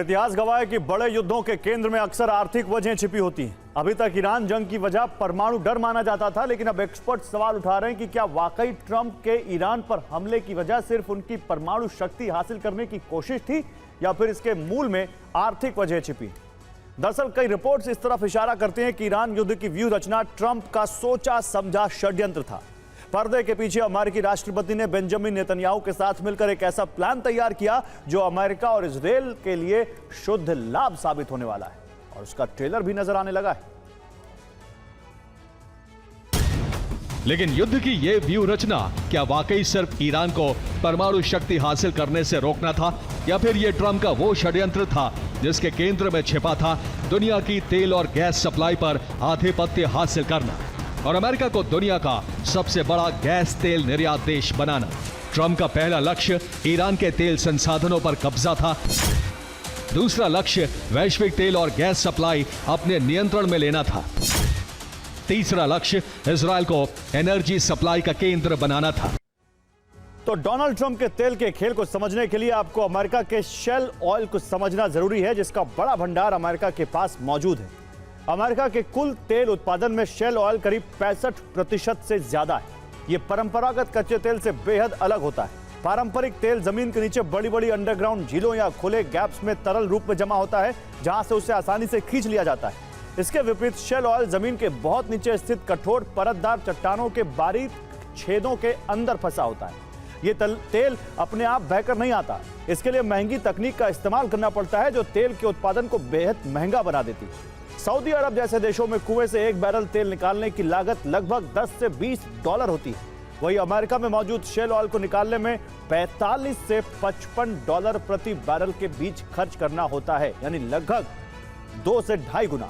इतिहास गवाह है कि बड़े युद्धों के केंद्र में अक्सर आर्थिक वजहें छिपी होती हैं। अभी तक ईरान जंग की वजह परमाणु डर माना जाता था, लेकिन अब एक्सपर्ट सवाल उठा रहे हैं कि क्या वाकई ट्रंप के ईरान पर हमले की वजह सिर्फ उनकी परमाणु शक्ति हासिल करने की कोशिश थी या फिर इसके मूल में आर्थिक वजह छिपी। दरअसल कई रिपोर्ट्स इस तरफ इशारा करते हैं कि ईरान युद्ध की व्यूह रचना ट्रंप का सोचा समझा षड्यंत्र था। पर्दे के पीछे अमेरिकी राष्ट्रपति ने बेंजामिन नेतन्याहू के साथ मिलकर एक ऐसा प्लान तैयार किया जो अमेरिका और इजरायल के लिए शुद्ध लाभ साबित होने वाला है, और उसका ट्रेलर भी नजर आने लगा है। लेकिन युद्ध की यह व्यूह रचना क्या वाकई सिर्फ ईरान को परमाणु शक्ति हासिल करने से रोकना था, या फिर यह ट्रंप का वो षड्यंत्र था जिसके केंद्र में छिपा था दुनिया की तेल और गैस सप्लाई पर आधिपत्य हासिल करना और अमेरिका को दुनिया का सबसे बड़ा गैस तेल निर्यात देश बनाना। ट्रंप का पहला लक्ष्य ईरान के तेल संसाधनों पर कब्जा था। दूसरा लक्ष्य वैश्विक तेल और गैस सप्लाई अपने नियंत्रण में लेना था। तीसरा लक्ष्य इजरायल को एनर्जी सप्लाई का केंद्र बनाना था। तो डोनाल्ड ट्रंप के तेल के खेल को समझने के लिए आपको अमेरिका के शेल ऑयल को समझना जरूरी है, जिसका बड़ा भंडार अमेरिका के पास मौजूद है। अमेरिका के कुल तेल उत्पादन में शेल ऑयल करीब 65% से ज्यादा है। यह परंपरागत कच्चे तेल से बेहद अलग होता है। पारंपरिक तेल जमीन के नीचे बड़ी बड़ी अंडरग्राउंड झीलों या खुले गैप्स में तरल रूप में जमा होता है, जहां से उसे आसानी से खींच लिया जाता है। इसके विपरीत शेल ऑयल जमीन के बहुत नीचे स्थित कठोर परतदार चट्टानों के बारीक छेदों के अंदर फंसा होता है। ये तेल अपने आप बहकर नहीं आता। इसके लिए महंगी तकनीक का इस्तेमाल करना पड़ता है, जो तेल के उत्पादन को बेहद महंगा बना देती है। सऊदी अरब जैसे देशों में कुएं से एक बैरल तेल निकालने की लागत लगभग 10 से 20 डॉलर होती है। वहीं अमेरिका में मौजूद शेल ऑयल को निकालने में 45 से 55 डॉलर प्रति बैरल के बीच खर्च करना होता है, यानी लगभग 2 से 2.5 गुना,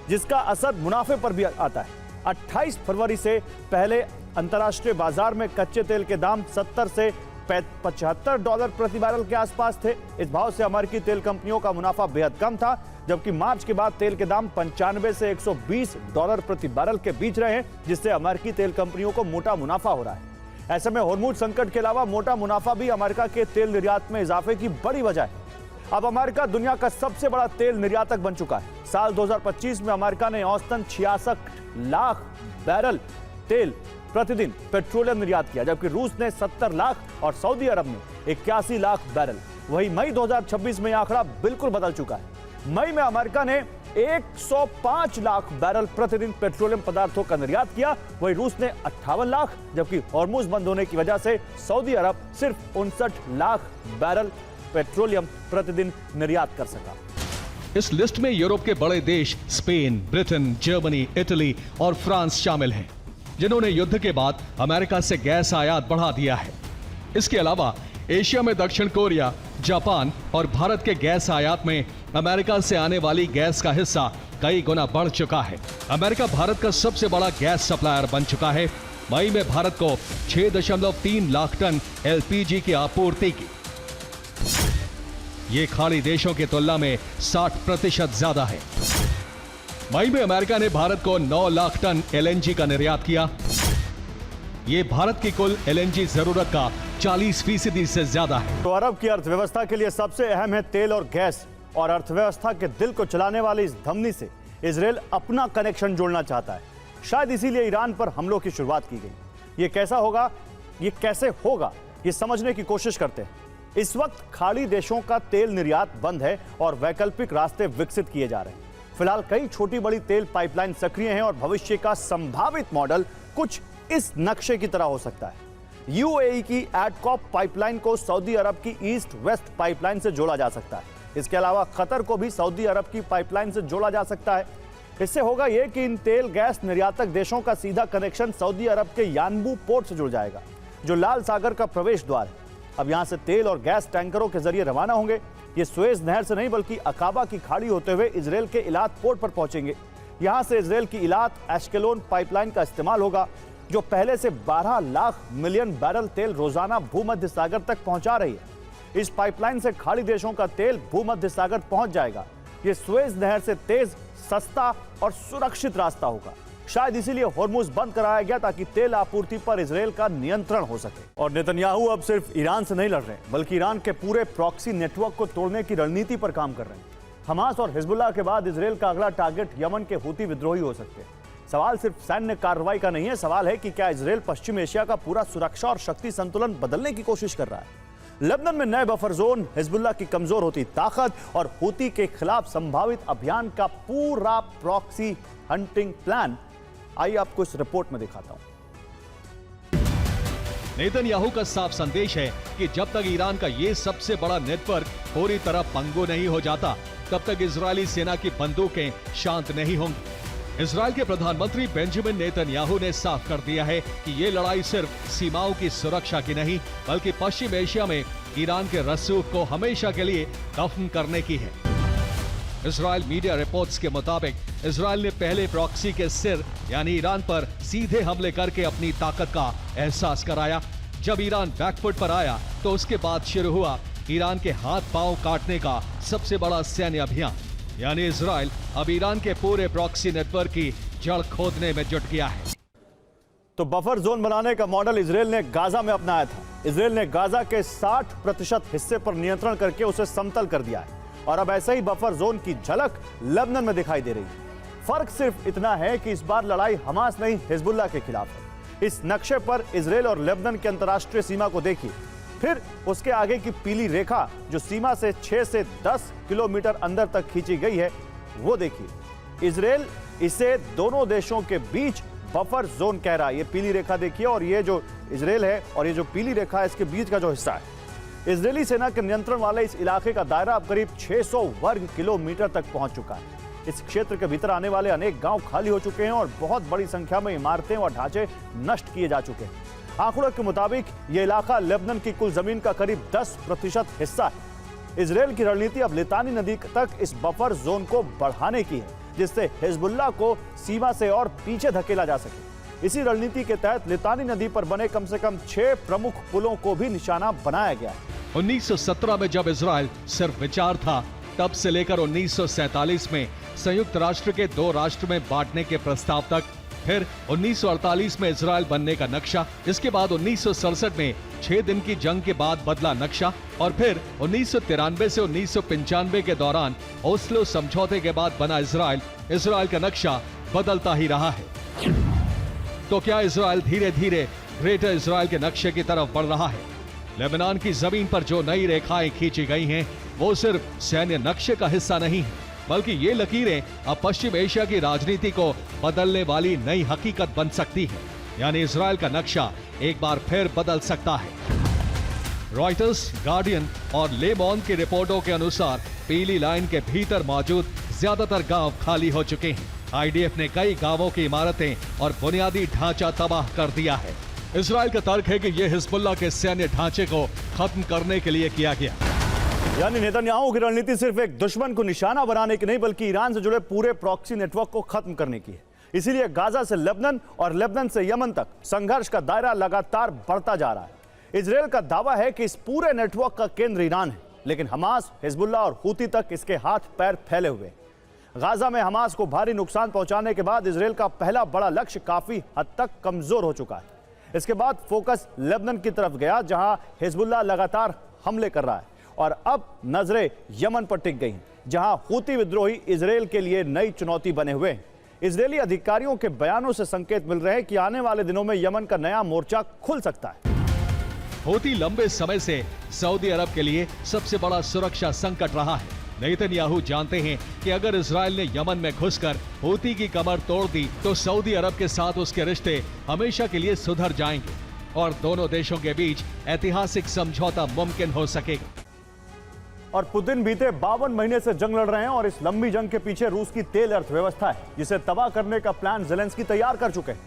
जिसका असर मुनाफे पर भी आता है। 28 फरवरी से पहले अंतर्राष्ट्रीय बाजार में कच्चे तेल के दाम 70 से 75 डॉलर प्रति बैरल के आसपास थे। इस भाव से अमेरिकी तेल कंपनियों का मुनाफा बेहद कम था, जबकि मार्च के बाद तेल के दाम 95 से 120 डॉलर प्रति बैरल के बीच रहे हैं, जिससे अमेरिकी तेल कंपनियों को मोटा मुनाफा हो रहा है। ऐसे में होर्मुज संकट के अलावा मोटा मुनाफा भी अमेरिका के तेल निर्यात में इजाफे की बड़ी वजह है। अब अमेरिका दुनिया का सबसे बड़ा तेल निर्यातक बन चुका है। साल 2025 में अमेरिका ने औसतन 66 लाख बैरल तेल प्रतिदिन पेट्रोलियम निर्यात किया, जबकि रूस ने 70 लाख और सऊदी अरब ने 81 लाख बैरल। वहीं मई 2026 में यह आंकड़ा बिल्कुल बदल चुका है। मई में अमेरिका ने 105 लाख बैरल प्रतिदिन पेट्रोलियम पदार्थों का निर्यात किया, वहीं रूस ने 58 लाख, जबकि हॉर्मुज बंद होने की वजह से सऊदी अरब सिर्फ 59 लाख बैरल पेट्रोलियम प्रतिदिन निर्यात कर सका। इस लिस्ट में यूरोप के बड़े देश स्पेन, ब्रिटेन, जर्मनी, इटली और फ्रांस शामिल हैं, जिन्होंने युद्ध के बाद अमेरिका से गैस आयात बढ़ा दिया है। इसके अलावा एशिया में दक्षिण कोरिया, जापान और भारत के गैस आयात में अमेरिका से आने वाली गैस का हिस्सा कई गुना बढ़ चुका है। अमेरिका भारत का सबसे बड़ा गैस सप्लायर बन चुका है। मई में भारत को 6.3 लाख टन एलपीजी की आपूर्ति की। ये खाड़ी देशों की तुलना में 60% ज्यादा है। मई में अमेरिका ने भारत को 9 लाख टन एलएनजी का निर्यात किया। ये भारत की कुल एलएनजी जरूरत का 40% से ज्यादा है। तो अरब की अर्थव्यवस्था के लिए सबसे अहम है तेल और गैस, और अर्थव्यवस्था के दिल को चलाने वाली इस धमनी से इजरायल अपना कनेक्शन जोड़ना चाहता है। शायद इसीलिए ईरान पर हमलों की शुरुआत की गई। ये कैसे होगा, ये समझने की कोशिश करते हैं। इस वक्त खाड़ी देशों का तेल निर्यात बंद है और वैकल्पिक रास्ते विकसित किए जा रहे हैं। फिलहाल कई छोटी बड़ी तेल पाइपलाइन सक्रिय हैं और भविष्य का संभावित मॉडल कुछ इस नक्शे की तरह हो सकता है। यूएई की एडकॉप पाइपलाइन को सऊदी अरब की ईस्ट वेस्ट पाइपलाइन से जोड़ा जा सकता है। इसके अलावा कतर को भी सऊदी अरब की पाइपलाइन से जोड़ा जा सकता है। इससे होगा यह कि इन तेल गैस निर्यातक देशों का सीधा कनेक्शन सऊदी अरब के यानबू पोर्ट से जुड़ जाएगा, जो लाल सागर का प्रवेश द्वार है। अब यहां से तेल और गैस टैंकरों के जरिए रवाना होंगे। ये सुएज नहर से नहीं, बल्कि अकाबा की खाड़ी होते हुए इजरायल के इलात पोर्ट पर पहुंचेंगे। यहां से इजरायल की इलात एश्केलोन पाइपलाइन का इस्तेमाल होगा, जो पहले से 12 लाख मिलियन बैरल तेल रोजाना भूमध्य सागर तक पहुंचा रही है। इस पाइपलाइन से खाड़ी देशों का तेल भूमध्य सागर पहुंच जाएगा। ये सुएज नहर से तेज, सस्ता और सुरक्षित रास्ता होगा। शायद इसीलिए होर्मुज बंद कराया गया ताकि तेल आपूर्ति पर इजराइल का नियंत्रण हो सके। और नेतन्याहू अब सिर्फ ईरान से नहीं लड़ रहे, बल्कि ईरान के पूरे प्रॉक्सी नेटवर्क को तोड़ने की रणनीति पर काम कर रहे हैं। हमास और हिजबुल्लाह के बाद इजराइल का अगला टारगेट यमन के हूती विद्रोही हो सकते हैं। सवाल सिर्फ सैन्य कार्रवाई का नहीं है, सवाल है कि क्या इजराइल पश्चिम एशिया का पूरा सुरक्षा और शक्ति संतुलन बदलने की कोशिश कर रहा है। लेबनान में नए बफर जोन, हिजबुल्लाह की कमजोर होती ताकत और हूती के खिलाफ संभावित अभियान का पूरा प्रॉक्सी हंटिंग प्लान, आइए आपको इस रिपोर्ट में दिखाता हूं। नेतन्याहू का साफ संदेश है कि जब तक ईरान का ये सबसे बड़ा नेटवर्क पूरी तरह पंगु नहीं हो जाता, तब तक इजरायली सेना की बंदूकें शांत नहीं होंगी। इजरायल के प्रधानमंत्री बेंजामिन नेतन्याहू ने साफ कर दिया है कि ये लड़ाई सिर्फ सीमाओं की सुरक्षा की नहीं, बल्कि पश्चिम एशिया में ईरान के रसूख को हमेशा के लिए दफन करने की है। इजरायल मीडिया रिपोर्ट्स के मुताबिक इजरायल ने पहले प्रॉक्सी के सिर यानी ईरान पर सीधे हमले करके अपनी ताकत का एहसास कराया। जब ईरान बैकफुट पर आया तो उसके बाद शुरू हुआ ईरान के हाथ पांव काटने का सबसे बड़ा सैन्य अभियान, यानी इजरायल अब ईरान के पूरे प्रॉक्सी नेटवर्क की जड़ खोदने में जुट गया है। तो बफर जोन बनाने का मॉडल इजरायल ने गाजा में अपनाया था। इजरायल ने गाजा के 60% हिस्से पर नियंत्रण करके उसे समतल कर दिया है और अब ऐसे ही बफर जोन की झलक लेबनान में दिखाई दे रही है। फर्क सिर्फ इतना है कि इस बार लड़ाई हमास नहीं, हिजबुल्लाह के खिलाफ है। इस नक्शे पर इजरायल और लेबनान की अंतर्राष्ट्रीय सीमा को देखिए, फिर उसके आगे की पीली रेखा जो सीमा से 6 से 10 किलोमीटर अंदर तक खींची गई है वो देखिए। इजरायल इसे दोनों देशों के बीच बफर जोन कह रहा है। ये पीली रेखा देखिए और ये जो इजरायल है और ये जो पीली रेखा है इसके बीच का जो हिस्सा है। इजरायली सेना के नियंत्रण वाले इस इलाके का दायरा अब करीब 600 वर्ग किलोमीटर तक पहुंच चुका है। इस क्षेत्र के भीतर आने वाले अनेक गांव खाली हो चुके हैं और बहुत बड़ी संख्या में इमारतें और ढांचे नष्ट किए जा चुके हैं। आंकड़ों के मुताबिक यह इलाका लेबनान की कुल जमीन का करीब 10% हिस्सा है। इजरायल की रणनीति अब लितानी नदी तक इस बफर जोन को बढ़ाने की है, जिससे हिजबुल्लाह को सीमा से और पीछे धकेला जा सके। इसी रणनीति के तहत लितानी नदी पर बने कम से कम 6 प्रमुख पुलों को भी निशाना बनाया गया है। 1917 में जब इजरायल सिर्फ विचार था, तब से लेकर 1947 में संयुक्त राष्ट्र के 2 राष्ट्र में बांटने के प्रस्ताव तक, फिर 1948 में इजरायल बनने का नक्शा, इसके बाद 1967 में 6 दिन की जंग के बाद बदला नक्शा और फिर 1993 से 1995 के दौरान ओस्लो समझौते के बाद बना इजरायल का नक्शा बदलता ही रहा है। तो क्या इजरायल धीरे धीरे ग्रेटर इजरायल के नक्शे की तरफ बढ़ रहा है? लेबनान की जमीन पर जो नई रेखाएं खींची गई हैं, वो सिर्फ सैन्य नक्शे का हिस्सा नहीं है, बल्कि ये लकीरें अब पश्चिम एशिया की राजनीति को बदलने वाली नई हकीकत बन सकती है। यानी इजरायल का नक्शा एक बार फिर बदल सकता है। रॉयटर्स, गार्डियन और ले मोंड की रिपोर्टों के अनुसार पीली लाइन के भीतर मौजूद ज्यादातर गांव खाली हो चुके हैं। आईडीएफ ने कई गांवों की इमारतें और बुनियादी ढांचा तबाह कर दिया है। इजरायल का तर्क है कि यह हिजबुल्लाह के सैन्य ढांचे को खत्म करने के लिए किया गया। यानी नेतन्याहू की रणनीति सिर्फ एक दुश्मन को निशाना बनाने की नहीं, बल्कि ईरान से जुड़े पूरे प्रॉक्सी नेटवर्क को खत्म करने की है। इसीलिए गाजा से लेबनान और लेबनान से यमन तक संघर्ष का दायरा लगातार बढ़ता जा रहा है। इजरायल का दावा है कि इस पूरे नेटवर्क का केंद्र ईरान है, लेकिन हमास, हिजबुल्लाह और हूती तक इसके हाथ पैर फैले हुए हैं। गाजा में हमास को भारी नुकसान पहुंचाने के बाद इजरायल का पहला बड़ा लक्ष्य काफी हद तक कमजोर हो चुका है। इसके बाद फोकस लेबनान की तरफ गया, जहां हिजबुल्लाह लगातार हमले कर रहा है, और अब नजरें यमन पर टिक गई, जहां हूती विद्रोही इजरायल के लिए नई चुनौती बने हुए हैं। इजरायली अधिकारियों के बयानों से संकेत मिल रहे हैं कि आने वाले दिनों में यमन का नया मोर्चा खुल सकता है। हूती लंबे समय से सऊदी अरब के लिए सबसे बड़ा सुरक्षा संकट रहा है। नेतन्याहू जानते हैं कि अगर इजरायल ने यमन में घुसकर हूती की कमर तोड़ दी तो सऊदी अरब के साथ उसके रिश्ते हमेशा के लिए सुधर जाएंगे और दोनों देशों के बीच ऐतिहासिक समझौता मुमकिन हो सकेगा। और पुतिन बीते 52 महीने से जंग लड़ रहे हैं और इस लंबी जंग के पीछे रूस की तेल अर्थव्यवस्था है, जिसे तबाह करने का प्लान ज़ेलेंस्की तैयार कर चुके हैं।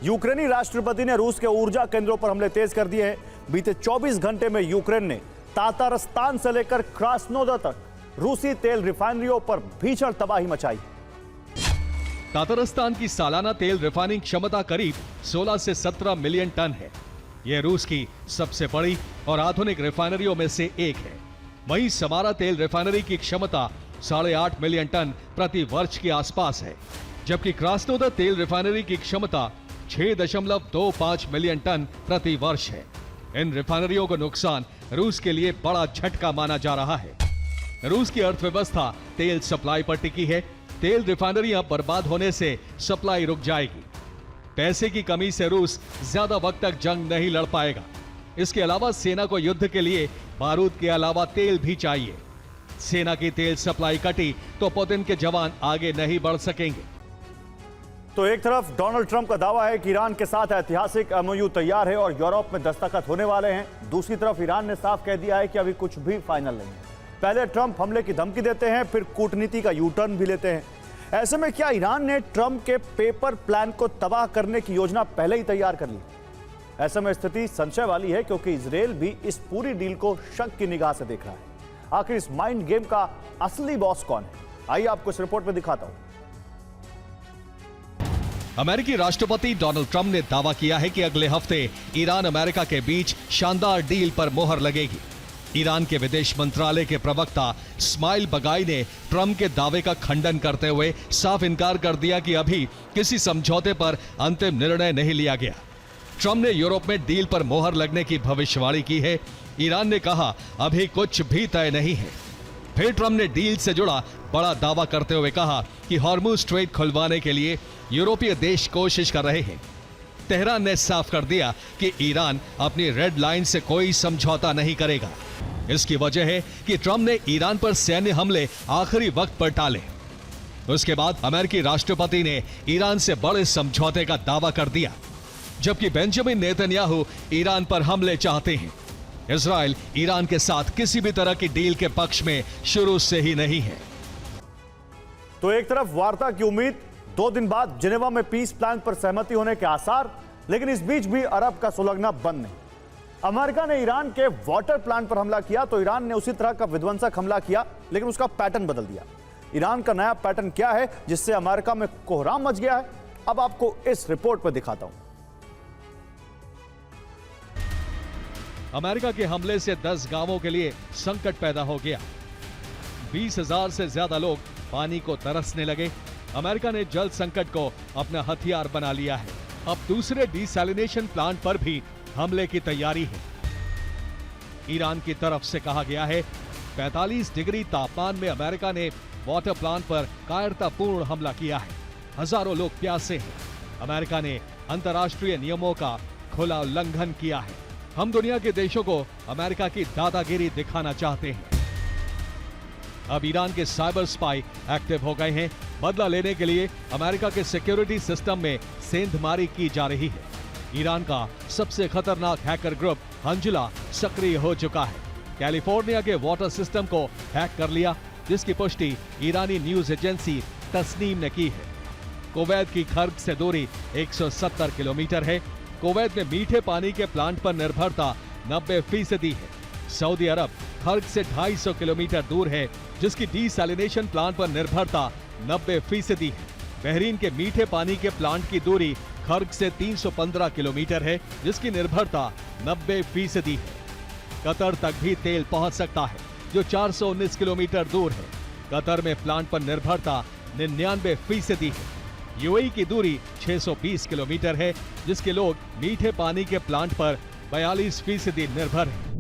यूक्रेनी राष्ट्रपति ने रूस के ऊर्जा केंद्रों पर हमले तेज कर दिए हैं। बीते 24 घंटे में यूक्रेन ने तातारस्तान से लेकर क्रास्नोदर तक रूसी तेल रिफाइनरियों पर भीषण तबाही मचाई। तातारस्तान की सालाना तेल रिफाइनिंग क्षमता करीब 16 से 17 मिलियन टन है। यह रूस की सबसे बड़ी और आधुनिक रिफाइनरियों में से एक है। वहीं समारा तेल रिफाइनरी की क्षमता 8.5 मिलियन टन प्रति वर्ष के आसपास है। जबकि क्रास्नोदर तेल रिफाइनरी की क्षमता 6.25 मिलियन टन प्रति वर्ष है। इन रिफाइनरियों को नुकसान रूस के लिए बड़ा झटका माना जा रहा है। रूस की अर्थव्यवस्था तेल सप्लाई पर टिकी है। तेल रिफाइनरियां बर्बाद होने से सप्लाई रुक जाएगी। पैसे की कमी से रूस ज्यादा वक्त तक जंग नहीं लड़ पाएगा। इसके अलावा सेना को युद्ध के लिए बारूद के अलावा तेल भी चाहिए। सेना की तेल सप्लाई कटी तो पुतिन के जवान आगे नहीं बढ़ सकेंगे। तो एक तरफ डोनाल्ड ट्रंप का दावा है कि ईरान के साथ ऐतिहासिक एमओयू तैयार है और यूरोप में दस्तखत होने वाले हैं। दूसरी तरफ ईरान ने साफ कह दिया है कि अभी कुछ भी फाइनल नहीं है। पहले ट्रंप हमले की धमकी देते हैं, फिर कूटनीति का यू टर्न भी लेते हैं। ऐसे में क्या ईरान ने ट्रंप के पेपर प्लान को तबाह करने की योजना पहले ही तैयार कर ली? ऐसे में स्थिति संशय वाली है, क्योंकि इजरायल भी इस पूरी डील को शक की निगाह से देख रहा है। आखिर इस माइंड गेम का असली बॉस कौन है? आइए आपको इस रिपोर्ट में दिखाता हूं। अमेरिकी राष्ट्रपति डोनाल्ड ट्रंप ने दावा किया है कि अगले हफ्ते ईरान अमेरिका के बीच शानदार डील पर मोहर लगेगी। ईरान के विदेश मंत्रालय के प्रवक्ता इस्माइल बगाई ने ट्रंप के दावे का खंडन करते हुए साफ इनकार कर दिया कि अभी किसी समझौते पर अंतिम निर्णय नहीं लिया गया। ट्रंप ने यूरोप में डील पर मोहर लगने की भविष्यवाणी की है। ईरान ने कहा अभी कुछ भी तय नहीं है। फिर ट्रंप ने डील से जुड़ा बड़ा दावा करते हुए कहा कि हॉर्मुज स्ट्रेट खुलवाने के लिए यूरोपीय देश कोशिश कर रहे हैं। तेहरान ने साफ कर दिया कि ईरान अपनी रेड लाइन से कोई समझौता नहीं करेगा। इसकी वजह है कि ट्रंप ने ईरान पर सैन्य हमले आखिरी वक्त पर टाले। उसके बाद अमेरिकी राष्ट्रपति ने ईरान से बड़े समझौते का दावा कर दिया, जबकि बेंजामिन नेतन्याहू ईरान पर हमले चाहते हैं। इजराइल ईरान के साथ किसी भी तरह की डील के पक्ष में शुरू से ही नहीं है। तो एक तरफ वार्ता की उम्मीद, 2 दिन बाद जिनेवा में पीस प्लान पर सहमति होने के आसार, लेकिन इस बीच भी अरब का सुलगना बंद नहीं। अमेरिका ने ईरान के वाटर प्लांट पर हमला किया तो ईरान ने उसी तरह का विध्वंसक हमला किया, लेकिन उसका पैटर्न बदल दिया। ईरान का नया पैटर्न क्या है जिससे अमेरिका में कोहराम मच गया है, अब आपको इस रिपोर्ट पर दिखाता हूं। अमेरिका के हमले से 10 गांवों के लिए संकट पैदा हो गया। 20,000 से ज्यादा लोग पानी को तरसने लगे। अमेरिका ने जल संकट को अपना हथियार बना लिया है। अब दूसरे डिसैलिनेशन प्लांट पर भी हमले की तैयारी है। ईरान की तरफ से कहा गया है 45 डिग्री तापमान में अमेरिका ने वाटर प्लांट पर कायरतापूर्ण हमला किया है। हजारों लोग प्यासे हैं। अमेरिका ने अंतर्राष्ट्रीय नियमों का खुला उल्लंघन किया है। हम दुनिया के देशों को अमेरिका की दादागिरी दिखाना चाहते हैं। अब ईरान के साइबर स्पाई एक्टिव हो गए हैं। बदला लेने के लिए अमेरिका के सिक्योरिटी सिस्टम में सेंधमारी की जा रही है। ईरान का सबसे खतरनाक हैकर ग्रुप हंजुला सक्रिय हो चुका है। कैलिफोर्निया के वाटर सिस्टम को हैक कर लिया, जिसकी पुष्टि ईरानी न्यूज एजेंसी तस्नीम ने की है। कुवैत की खर्ग से दूरी 170 किलोमीटर है। कुवैत में मीठे पानी के प्लांट पर निर्भरता 90% है। सऊदी अरब खर्ग से 250 किलोमीटर दूर है, जिसकी डिसैलिनेशन प्लांट पर निर्भरता 90% है। बहरीन के मीठे पानी के प्लांट की दूरी खर्ग से 315 किलोमीटर है, जिसकी निर्भरता 90% है। कतर तक भी तेल पहुंच सकता है, जो 419 किलोमीटर दूर है। कतर में प्लांट पर निर्भरता 99% है। यूएई की दूरी 620 किलोमीटर है, जिसके लोग मीठे पानी के प्लांट पर 42% निर्भर हैं।